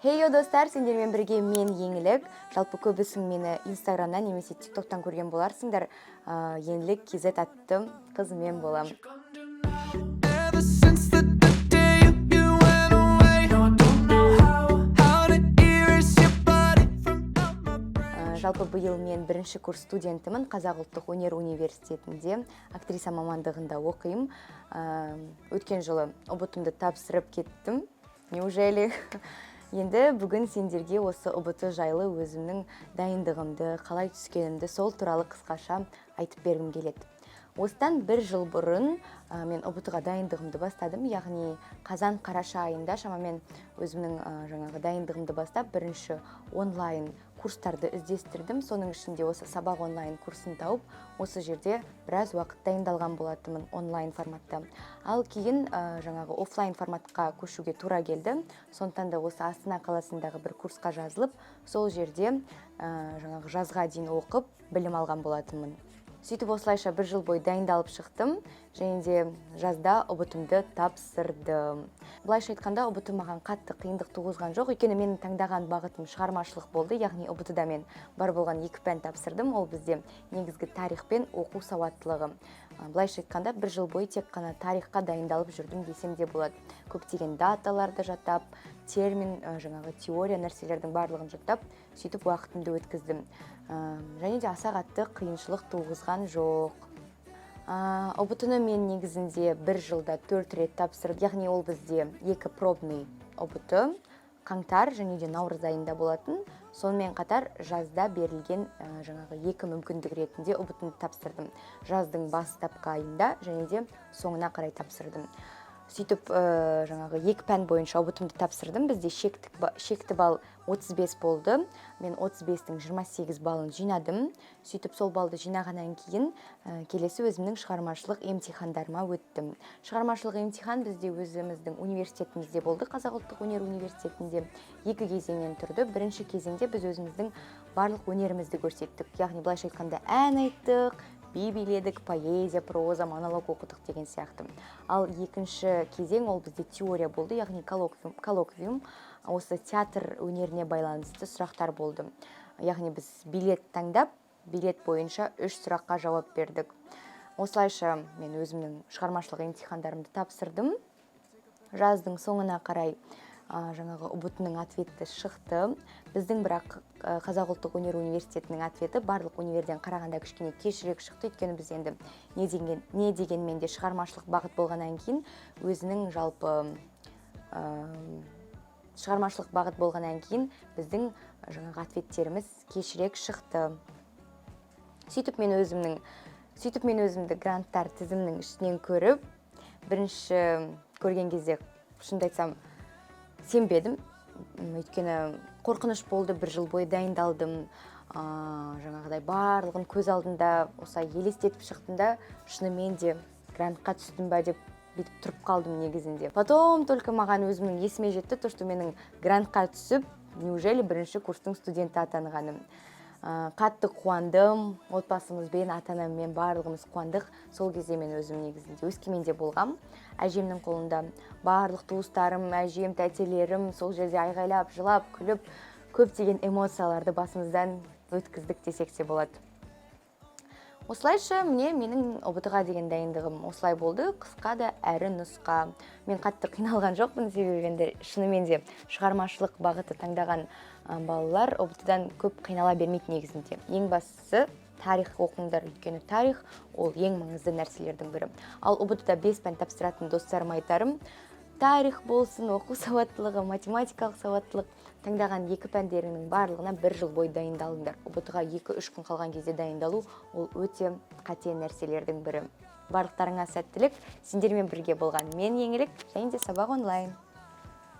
Хейо достар, сендермен бірге мен Еңілік. Жалпы көбісің мені Инстаграмнан немесе ТикТоктан көрген боларсыңдар. Еңілік KZ атты қызымен болам. Жалпы биыл мен бірінші курс студентімін. Қазақ ұлттық өнер университетінде актриса мамандығында оқимын. Өткен жылы ұбытымды тапсырып кеттім. Неужели? Енді бүгін сендерге осы ұбыт жайлы өзімнің дайындығымды, қалай түскенімді сол туралы қысқаша айтып бергім келеді. Осыдан бір жыл бұрын мен ұбытыға дайындығымды бастадым, яғни қазан-қараша айында шамамен өзімнің дайындығымды бастап, бірінші онлайн курстарды іздестірдім. Соның ішінде осы сабақ онлайн курсын тауып, осы жерде біраз уақыт дайындалған болатынмын онлайн форматта. Ал кейін офлайн форматқа көшуге тура келді. Сондықтан да осы Астана қаласындағы бір курсқа жазылып, сол жерде жазға дейін оқып, білім алған болатынмын. Сөйтіп осылайша бір жыл бойы дайындалып шықтым, және де жазда ұбытымды тапсырдым. Былайша айтқанда, ұбытым маған қатты қиындық туғызған жоқ, өйткені менің таңдаған бағытым шығармашылық болды, яғни ұбытыда мен бар болған 2 пән тапсырдым, ол бізде негізгі тарих пен оқу сауаттылығы. Былайша айтқанда, бір жыл бойы тек қана тарихқа дайындалып жүрдім десем де болады. Көптеген даталарды жаттап, термин, теория нәрселердің барлығын жаттап, сөйтіп уақытымды өткіздім. Және де аса қатты қиыншылық туғызған жоқ. Ұбытыны мен негізінде бір жылда 4 рет тапсырдым, яғни ол бізде 2 пробный ұбыты, қаңтар және де наурыз айында болатын. Сонымен қатар жазда берілген 2 мүмкіндік ретінде ұбытымды тапсырдым. Жаздың бастапқы айында және де соңына қарай тапсырдым. Сөйтіп 2 пән бойынша ұбытымды тапсырдым. Бізде шекті балл 35 болды. Мен 35-тің 28 балын жинадым. Сөйтіп сол балды жинағаннан кейін келесі өзімнің шығармашылық емтихандарыма өттім. Шығармашылық емтихан бізде өзіміздің университетімізде болды, Қазақ ұлттық өнер университетінде 2 кезеңнен тұрды. Бірінші кезеңде біз өзіміздің барлық өнерімізді көрсеттік. Яғни былайша айтқанда ән айттық, би биледік, поэзия, проза, монолог оқыдық деген сияқты. Ал екінші кезең ол бізде теория болды, яғни коллоквиум, осы театр өнеріне байланысты сұрақтар болды. Яғни біз билет таңдап, билет бойынша 3 сұраққа жауап бердік. Осылайша мен өзімнің шығармашылық емтихандарымды тапсырдым. Жаздың соңына қарай ұбытының ответі шықты. Біздің бірақ Қазақ ұлттық өнер университетінің ответі барлық универден қарағанда кішкене кешірек шықты. Өйткені біз енді не дегенмен де шығармашылық бағыт болғаннан кейін өзінің жалпы шығармашылық бағыт болғаннан кейін біздің ответтеріміз кешірек шықты. Сөйтіп мен өзімді гранттар тізімінің ішінен көріп, бірінші көрген кезде шынымды айтсам сенбедім, өйткені қорқыныш болды, бір жыл бойы дайындалдым, барлығын көз алдында осылай елестетіп шықтымда, шынымен де грантқа түстім ба деп бүйтіп тұрып қалдым негізінде. Потом только маған өзімнің есіме жетті, то, что менің грантқа түсіп, неужели бірінші курстың студенті атанғаным. Қатты қуандым, отбасымызбен, ата-анаммен барлығымыз қуандық. Сол кезде мен өзім негізінде Өскеменде болғам. Әжемнің қолында барлық туыстарым, әжем, тәтелерім сол жерде айғайлап, жылап, күліп, көптеген эмоцияларды басымыздан өткіздік десек те болады. Осылайша менің ұбытыға деген дайындығым осылай болды, қысқа да әрі нұсқа. Мен қатты қиналған жоқпын, себебі шынымен де шығармашылық бағыты таңдаған балалар ұбытыдан көп қинала бермейді негізінде. Ең бастысы тарих оқыңдар, өйткені тарих ол ең маңызды нәрселердің бірі. Ал ұбытыда 5 пән тапсыратын достарыма айтарым, тарих болсын, оқу сауаттылығы, математикалық сауаттылық, таңдаған 2 пәндерінің барлығына бір жыл бойы дайындалыңдар. Ұбытыға 2-3 күн қалған кезде дайындалу ол өте қате нәрселердің бірі. Барлықтарыңа сәттілік, сендермен бірге болған мен Еңілік, және де сабақ онлайн.